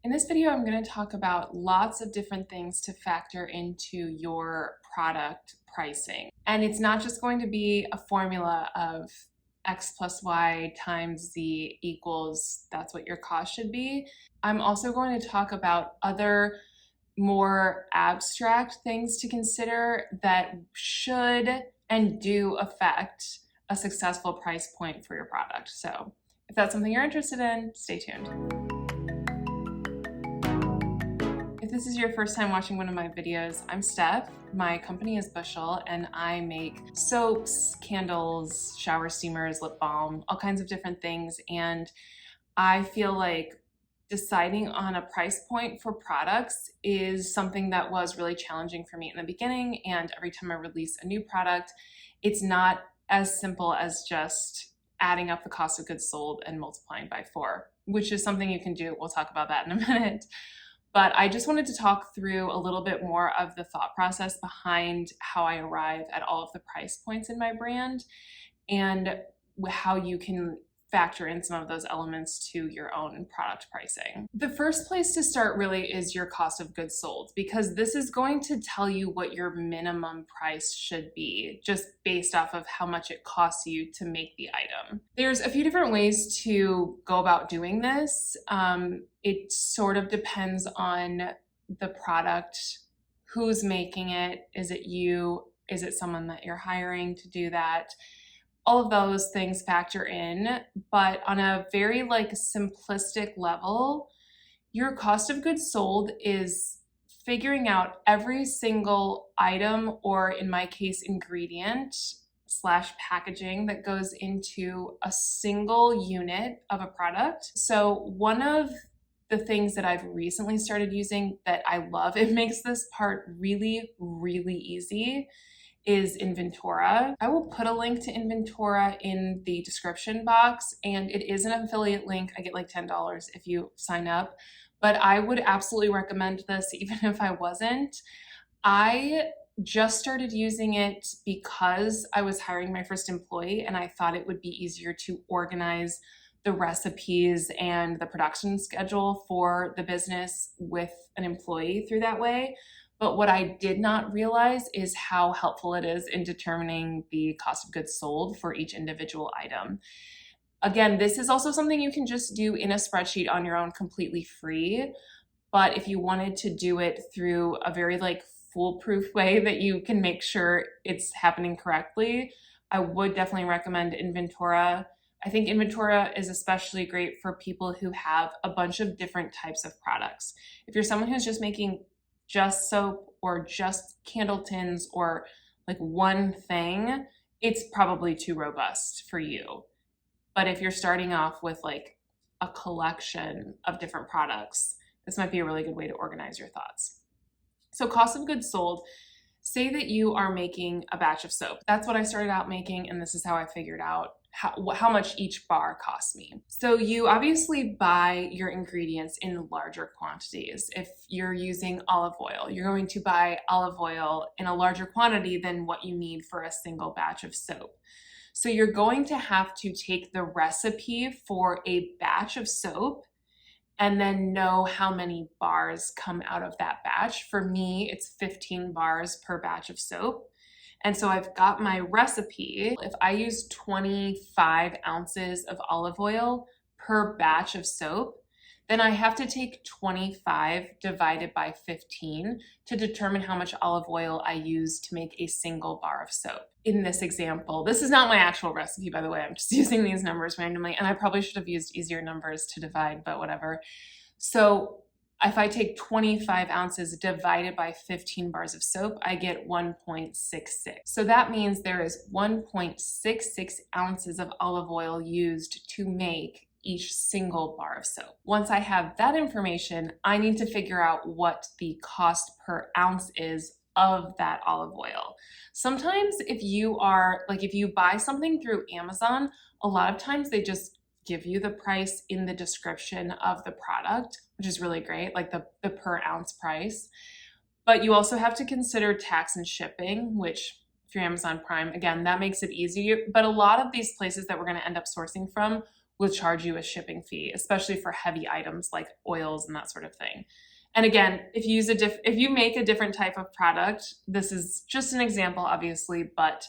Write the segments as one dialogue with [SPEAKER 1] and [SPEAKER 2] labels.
[SPEAKER 1] In this video, I'm going to talk about lots of different things to factor into your product pricing. And it's not just going to be a formula of X plus Y times Z equals that's what your cost should be. I'm also going to talk about other more abstract things to consider that should and do affect a successful price point for your product. So if that's something you're interested in, stay tuned. If this is your first time watching one of my videos, I'm Steph. My company is Bushyl, and I make soaps, candles, shower steamers, lip balm, all kinds of different things. And I feel like deciding on a price point for products is something that was really challenging for me in the beginning. And every time I release a new product, it's not as simple as just adding up the cost of goods sold and multiplying by 4, which is something you can do. We'll talk about that in a minute. But I just wanted to talk through a little bit more of the thought process behind how I arrive at all of the price points in my brand and how you can factor in some of those elements to your own product pricing. The first place to start really is your cost of goods sold, because this is going to tell you what your minimum price should be just based off of how much it costs you to make the item. There's a few different ways to go about doing this. It sort of depends on the product, who's making it, is it you, is it someone that you're hiring to do that? All of those things factor in, but on a very simplistic level, your cost of goods sold is figuring out every single item, or in my case, ingredient slash packaging that goes into a single unit of a product. So one of the things that I've recently started using that I love, it makes this part really, really easy, is Inventora. I will put a link to Inventora in the description box, and it is an affiliate link. I get like $10 if you sign up, but I would absolutely recommend this even if I wasn't. I just started using it because I was hiring my first employee, and I thought it would be easier to organize the recipes and the production schedule for the business with an employee through that way. But what I did not realize is how helpful it is in determining the cost of goods sold for each individual item. Again, this is also something you can just do in a spreadsheet on your own, completely free. But if you wanted to do it through a very foolproof way that you can make sure it's happening correctly, I would definitely recommend Inventora. I think Inventora is especially great for people who have a bunch of different types of products. If you're someone who's just making just soap or just candle tins or one thing, it's probably too robust for you. But if you're starting off with a collection of different products, this might be a really good way to organize your thoughts. So cost of goods sold, say that you are making a batch of soap. That's what I started out making, and this is how I figured out how much each bar costs me. So you obviously buy your ingredients in larger quantities. If you're using olive oil, you're going to buy olive oil in a larger quantity than what you need for a single batch of soap. So you're going to have to take the recipe for a batch of soap and then know how many bars come out of that batch. For me, it's 15 bars per batch of soap. And so I've got my recipe. If I use 25 ounces of olive oil per batch of soap, then I have to take 25 divided by 15 to determine how much olive oil I use to make a single bar of soap. In this example, this is not my actual recipe, by the way. I'm just using these numbers randomly, and I probably should have used easier numbers to divide, but whatever. So if I take 25 ounces divided by 15 bars of soap, I get 1.66. So that means there is 1.66 ounces of olive oil used to make each single bar of soap. Once I have that information, I need to figure out what the cost per ounce is of that olive oil. Sometimes if you buy something through Amazon, a lot of times they just give you the price in the description of the product, which is really great, the per ounce price. But you also have to consider tax and shipping, which if you're Amazon Prime, again, that makes it easier. But a lot of these places that we're going to end up sourcing from will charge you a shipping fee, especially for heavy items like oils and that sort of thing. And again, if you make a different type of product, this is just an example, obviously, but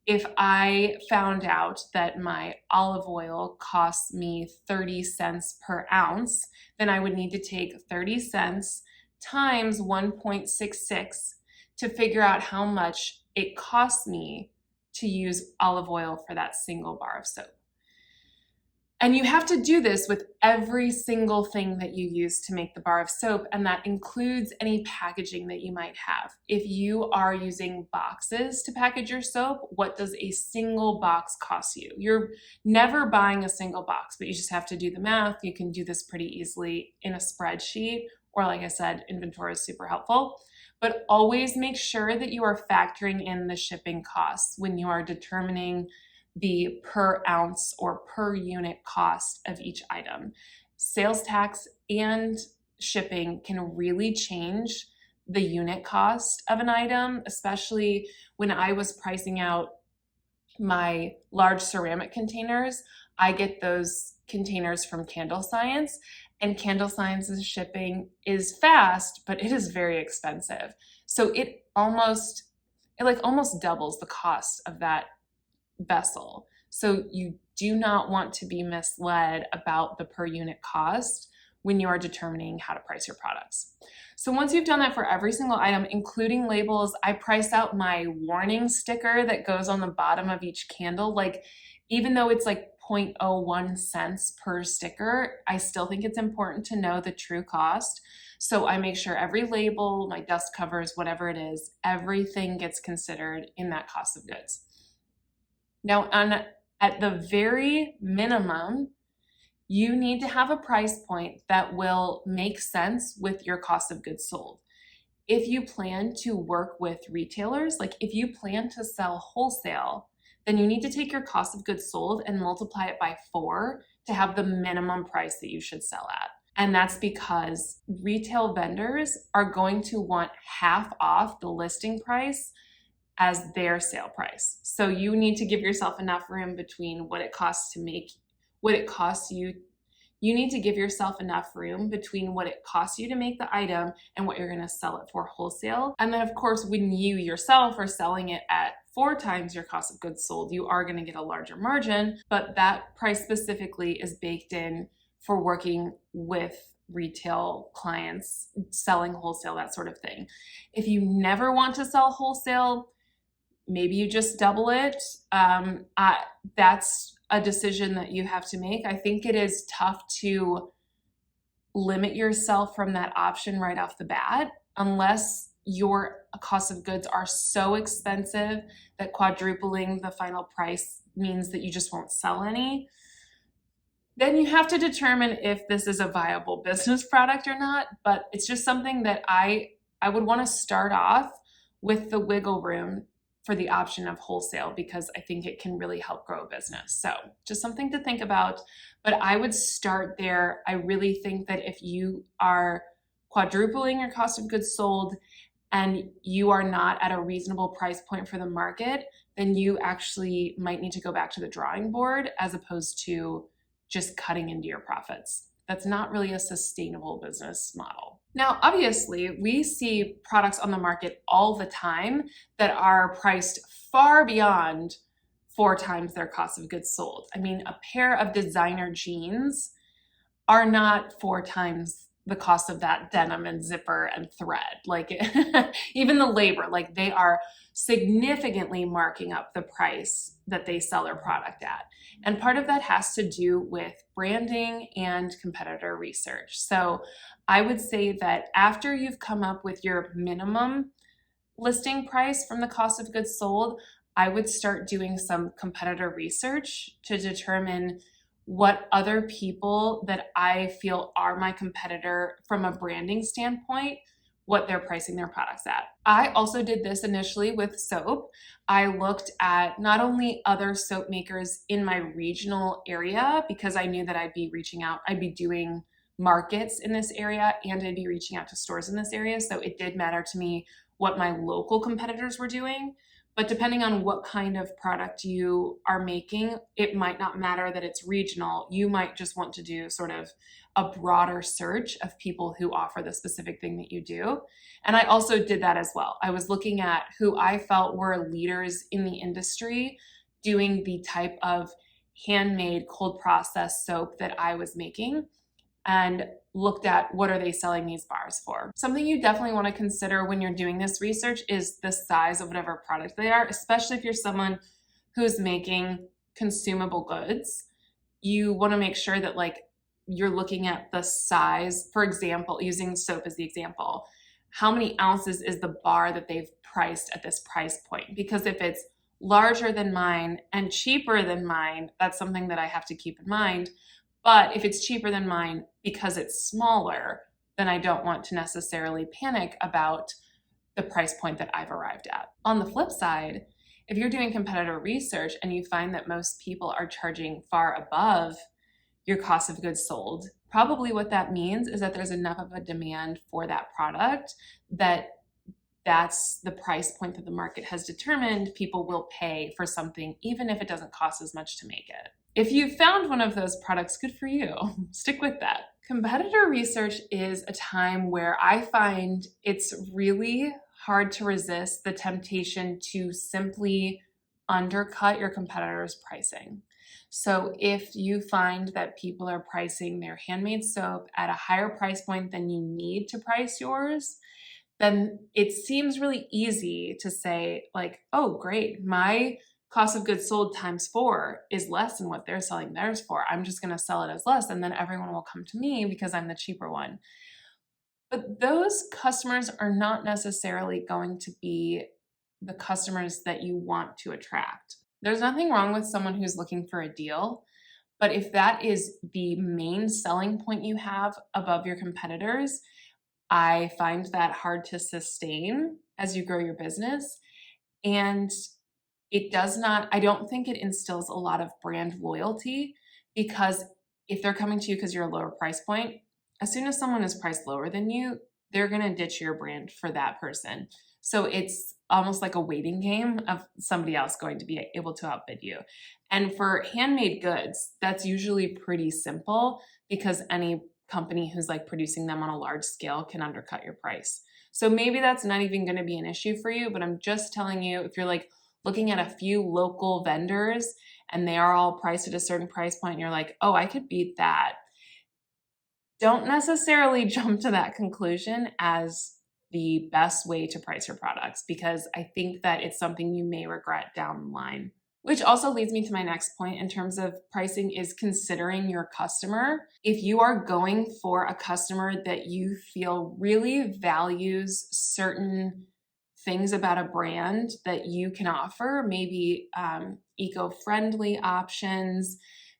[SPEAKER 1] if I found out that my olive oil costs me 30 cents per ounce, then I would need to take 30 cents times 1.66 to figure out how much it costs me to use olive oil for that single bar of soap. And you have to do this with every single thing that you use to make the bar of soap, and that includes any packaging that you might have. If you are using boxes to package your soap, what does a single box cost you? You're never buying a single box, but you just have to do the math. You can do this pretty easily in a spreadsheet, or like I said, inventory is super helpful. But always make sure that you are factoring in the shipping costs when you are determining the per ounce or per unit cost of each item. Sales tax and shipping can really change the unit cost of an item, especially when I was pricing out my large ceramic containers. I get those containers from Candle Science, and Candle Science's shipping is fast, but it is very expensive. So it almost doubles the cost of that vessel. So you do not want to be misled about the per unit cost when you are determining how to price your products. So once you've done that for every single item, including labels, I price out my warning sticker that goes on the bottom of each candle. Like, even though it's like 0.01 cents per sticker, I still think it's important to know the true cost. So I make sure every label, my dust covers, whatever it is, everything gets considered in that cost of goods. Now, at the very minimum, you need to have a price point that will make sense with your cost of goods sold. If you plan to work with retailers, like if you plan to sell wholesale, then you need to take your cost of goods sold and multiply it by 4 to have the minimum price that you should sell at. And that's because retail vendors are going to want half off the listing price as their sale price. So you need to give yourself enough room between what it costs to make, what it costs you. You need to give yourself enough room between what it costs you to make the item and what you're going to sell it for wholesale. And then of course, when you yourself are selling it at 4 times your cost of goods sold, you are going to get a larger margin, but that price specifically is baked in for working with retail clients, selling wholesale, that sort of thing. If you never want to sell wholesale, maybe you just double it. That's a decision that you have to make. I think it is tough to limit yourself from that option right off the bat, unless your cost of goods are so expensive that quadrupling the final price means that you just won't sell any. Then you have to determine if this is a viable business product or not. But it's just something that I would want to start off with the wiggle room for the option of wholesale, because I think it can really help grow a business. So just something to think about, but I would start there. I really think that if you are quadrupling your cost of goods sold and you are not at a reasonable price point for the market, then you actually might need to go back to the drawing board as opposed to just cutting into your profits. That's not really a sustainable business model. Now, obviously, we see products on the market all the time that are priced far beyond 4 times their cost of goods sold. I mean, a pair of designer jeans are not 4 times the cost of that denim and zipper and thread. Like even the labor, like they are significantly marking up the price that they sell their product at. And part of that has to do with branding and competitor research. So I would say that after you've come up with your minimum listing price from the cost of goods sold, I would start doing some competitor research to determine what other people that I feel are my competitor from a branding standpoint, what they're pricing their products at. I also did this initially with soap. I looked at not only other soap makers in my regional area, because I knew that I'd be reaching out, I'd be doing markets in this area, and I'd be reaching out to stores in this area. So it did matter to me what my local competitors were doing. But depending on what kind of product you are making, it might not matter that it's regional. You might just want to do sort of a broader search of people who offer the specific thing that you do. And I also did that as well. I was looking at who I felt were leaders in the industry doing the type of handmade cold processed soap that I was making, and looked at what are they selling these bars for. Something you definitely want to consider when you're doing this research is the size of whatever product they are, especially if you're someone who's making consumable goods. You want to make sure that like you're looking at the size. For example, using soap as the example, how many ounces is the bar that they've priced at this price point? Because if it's larger than mine and cheaper than mine, that's something that I have to keep in mind. But if it's cheaper than mine because it's smaller, then I don't want to necessarily panic about the price point that I've arrived at. On the flip side, if you're doing competitor research and you find that most people are charging far above your cost of goods sold, probably what that means is that there's enough of a demand for that product that that's the price point that the market has determined people will pay for something, even if it doesn't cost as much to make it. If you found one of those products, good for you. Stick with that. Competitor research is a time where I find it's really hard to resist the temptation to simply undercut your competitor's pricing. So if you find that people are pricing their handmade soap at a higher price point than you need to price yours, then it seems really easy to say like, oh, great, my cost of goods sold times 4 is less than what they're selling theirs for. I'm just going to sell it as less, and then everyone will come to me because I'm the cheaper one. But those customers are not necessarily going to be the customers that you want to attract. There's nothing wrong with someone who's looking for a deal, but if that is the main selling point you have above your competitors, I find that hard to sustain as you grow your business. And I don't think it instills a lot of brand loyalty, because if they're coming to you because you're a lower price point, as soon as someone is priced lower than you, they're going to ditch your brand for that person. So it's almost like a waiting game of somebody else going to be able to outbid you. And for handmade goods, that's usually pretty simple because any company who's like producing them on a large scale can undercut your price. So maybe that's not even going to be an issue for you, but I'm just telling you, if you're like looking at a few local vendors and they are all priced at a certain price point and you're like, oh, I could beat that, don't necessarily jump to that conclusion as the best way to price your products, because I think that it's something you may regret down the line. Which also leads me to my next point in terms of pricing, is considering your customer. If you are going for a customer that you feel really values certain things about a brand that you can offer, maybe eco-friendly options,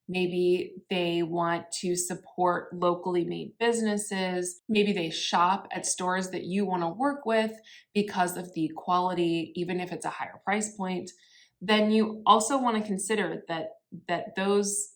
[SPEAKER 1] maybe they want to support locally made businesses, maybe they shop at stores that you want to work with because of the quality, even if it's a higher price point, then you also want to consider that those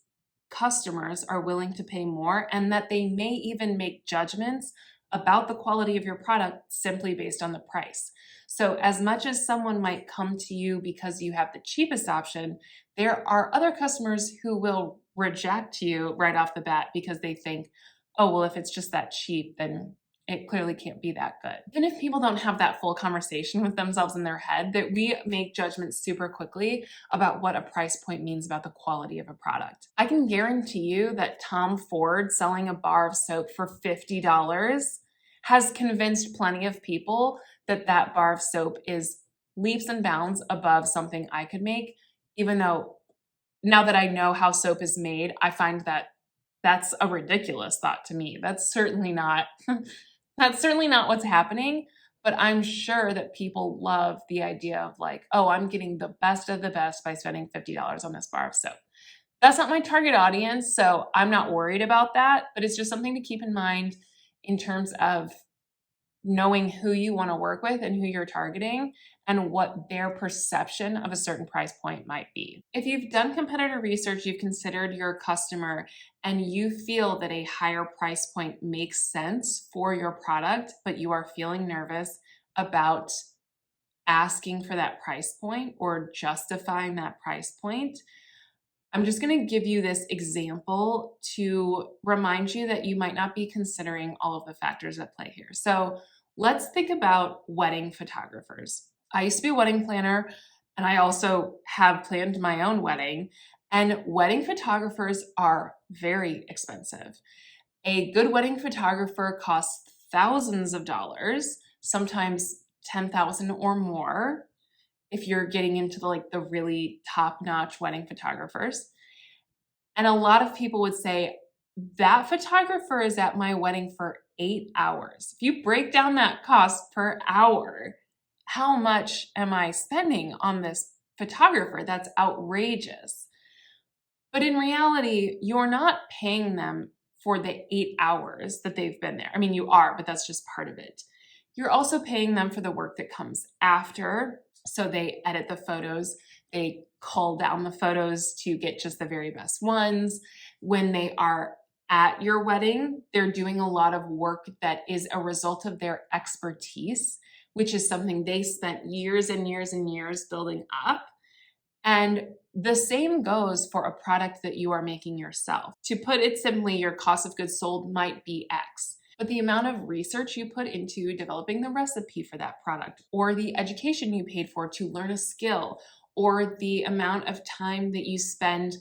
[SPEAKER 1] customers are willing to pay more, and that they may even make judgments about the quality of your product simply based on the price. So as much as someone might come to you because you have the cheapest option, there are other customers who will reject you right off the bat because they think, oh, well, if it's just that cheap, then it clearly can't be that good. Even if people don't have that full conversation with themselves in their head, that we make judgments super quickly about what a price point means about the quality of a product. I can guarantee you that Tom Ford selling a bar of soap for $50 has convinced plenty of people that that bar of soap is leaps and bounds above something I could make, even though now that I know how soap is made, I find that that's a ridiculous thought to me. That's certainly not what's happening, but I'm sure that people love the idea of like, oh, I'm getting the best of the best by spending $50 on this bar of soap. That's not my target audience, so I'm not worried about that, but it's just something to keep in mind in terms of knowing who you want to work with and who you're targeting and what their perception of a certain price point might be. If you've done competitor research, you've considered your customer, and you feel that a higher price point makes sense for your product, but you are feeling nervous about asking for that price point or justifying that price point, I'm just going to give you this example to remind you that you might not be considering all of the factors at play here. So let's think about wedding photographers. I used to be a wedding planner, and I also have planned my own wedding, and wedding photographers are very expensive. A good wedding photographer costs thousands of dollars, sometimes 10,000 or more, if you're getting into the really top-notch wedding photographers. And a lot of people would say, that photographer is at my wedding for 8 hours. If you break down that cost per hour, how much am I spending on this photographer? That's outrageous. But in reality, you're not paying them for the 8 hours that they've been there. I mean, you are, but that's just part of it. You're also paying them for the work that comes after. So they edit the photos, they cull down the photos to get just the very best ones. When they are at your wedding, they're doing a lot of work that is a result of their expertise, which is something they spent years and years and years building up. And the same goes for a product that you are making yourself. To put it simply, your cost of goods sold might be X, but the amount of research you put into developing the recipe for that product, or the education you paid for to learn a skill, or the amount of time that you spend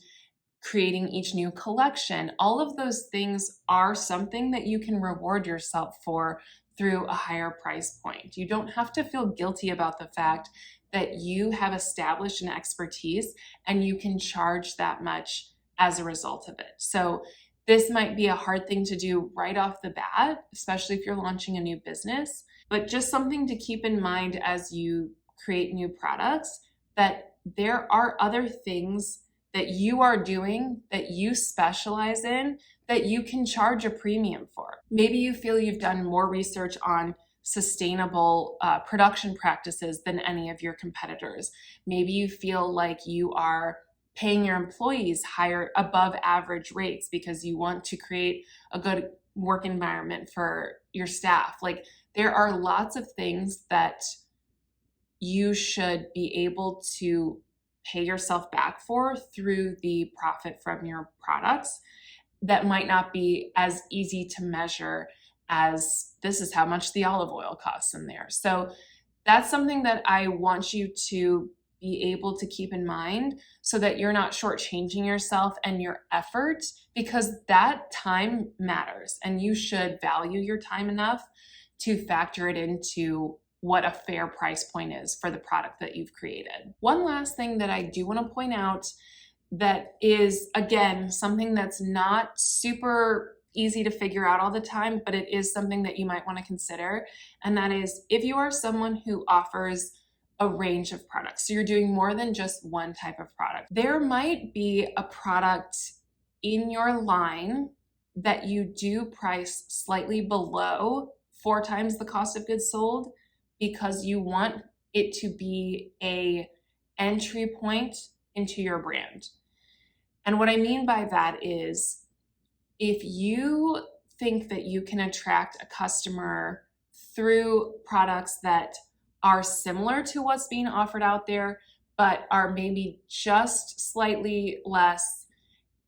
[SPEAKER 1] creating each new collection, all of those things are something that you can reward yourself for through a higher price point. You don't have to feel guilty about the fact that you have established an expertise and you can charge that much as a result of it. So this might be a hard thing to do right off the bat, especially if you're launching a new business, but just something to keep in mind as you create new products, that there are other things that you are doing, that you specialize in, that you can charge a premium for. Maybe you feel you've done more research on sustainable production practices than any of your competitors. Maybe you feel like you are paying your employees higher, above average rates because you want to create a good work environment for your staff. Like, there are lots of things that you should be able to pay yourself back for through the profit from your products that might not be as easy to measure as this is how much the olive oil costs in there. So that's something that I want you to be able to keep in mind so that you're not shortchanging yourself and your effort, because that time matters and you should value your time enough to factor it into what a fair price point is for the product that you've created. One last thing that I do want to point out that is, again, something that's not super easy to figure out all the time, but it is something that you might want to consider. And that is, if you are someone who offers a range of products, so you're doing more than just one type of product, there might be a product in your line that you do price slightly below 4 times the cost of goods sold because you want it to be a entry point into your brand. And what I mean by that is, if you think that you can attract a customer through products that are similar to what's being offered out there, but are maybe just slightly less,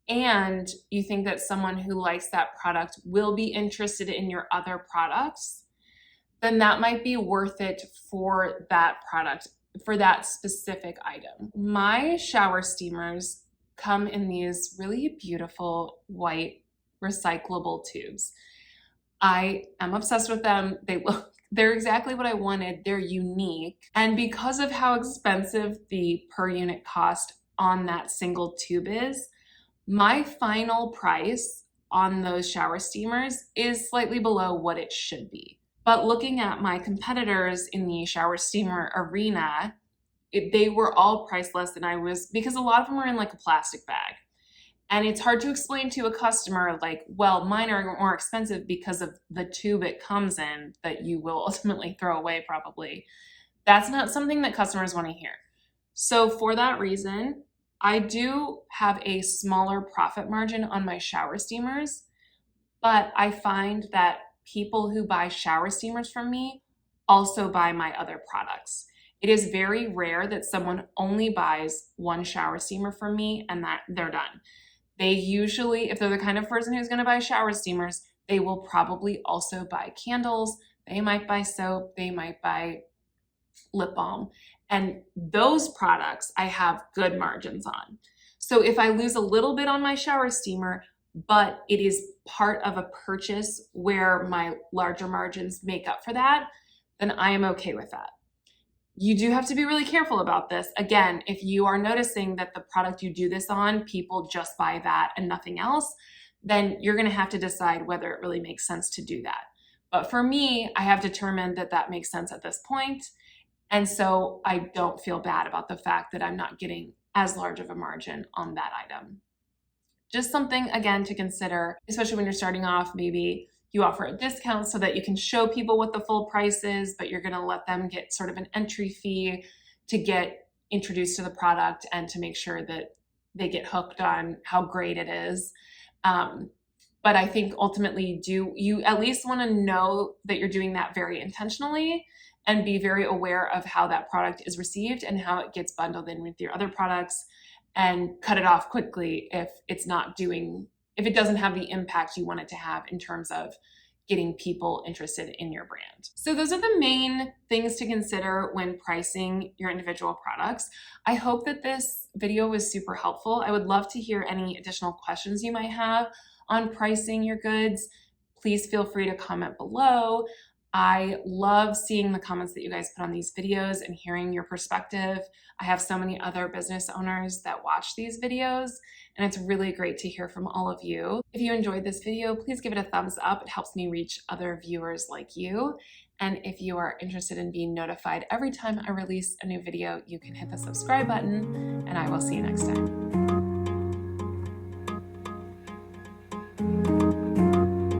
[SPEAKER 1] and you think that someone who likes that product will be interested in your other products, then that might be worth it for that product, for that specific item. My shower steamers come in these really beautiful white recyclable tubes. I am obsessed with them. They're exactly what I wanted. They're unique. And because of how expensive the per unit cost on that single tube is, my final price on those shower steamers is slightly below what it should be. But looking at my competitors in the shower steamer arena, they were all priced less than I was, because a lot of them are in like a plastic bag. And it's hard to explain to a customer, like, well, mine are more expensive because of the tube it comes in that you will ultimately throw away probably. That's not something that customers want to hear. So for that reason, I do have a smaller profit margin on my shower steamers, but I find that people who buy shower steamers from me also buy my other products. It is very rare that someone only buys one shower steamer from me and that they're done. They usually, if they're the kind of person who's gonna buy shower steamers, they will probably also buy candles, they might buy soap, they might buy lip balm. And those products I have good margins on. So if I lose a little bit on my shower steamer, but it is part of a purchase where my larger margins make up for that, then I am okay with that. You do have to be really careful about this. Again, if you are noticing that the product you do this on, people just buy that and nothing else, then you're gonna have to decide whether it really makes sense to do that. But for me, I have determined that that makes sense at this point. And so I don't feel bad about the fact that I'm not getting as large of a margin on that item. Just something, again, to consider, especially when you're starting off. Maybe you offer a discount so that you can show people what the full price is, but you're gonna let them get sort of an entry fee to get introduced to the product and to make sure that they get hooked on how great it is. But I think ultimately you at least wanna know that you're doing that very intentionally and be very aware of how that product is received and how it gets bundled in with your other products, and cut it off quickly if it doesn't have the impact you want it to have in terms of getting people interested in your brand. So those are the main things to consider when pricing your individual products. I hope that this video was super helpful. I would love to hear any additional questions you might have on pricing your goods. Please feel free to comment below. I love seeing the comments that you guys put on these videos and hearing your perspective. I have so many other business owners that watch these videos, and it's really great to hear from all of you. If you enjoyed this video, please give it a thumbs up. It helps me reach other viewers like you. And if you are interested in being notified every time I release a new video, you can hit the subscribe button, and I will see you next time.